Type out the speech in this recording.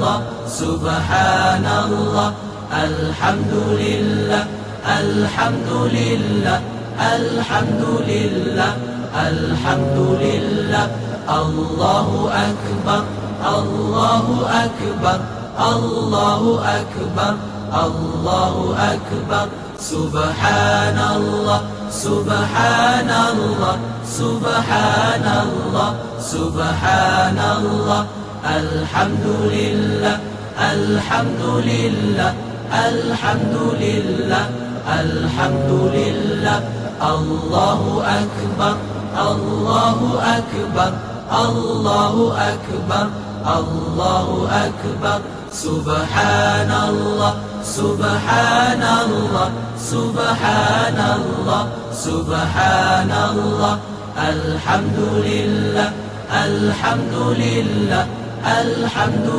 الله سبحان الله الحمد لله الحمد لله الحمد لله الحمد لله الله أكبر الله أكبر الله أكبر الله أكبر سبحان الله سبحان الله سبحان الله سبحان الله الحمد لله الحمد لله الحمد لله الحمد لله الله أكبر الله أكبر الله أكبر الله أكبر سبحان الله سبحان الله سبحان الله سبحان الله الحمد لله الحمد لله الحمد لله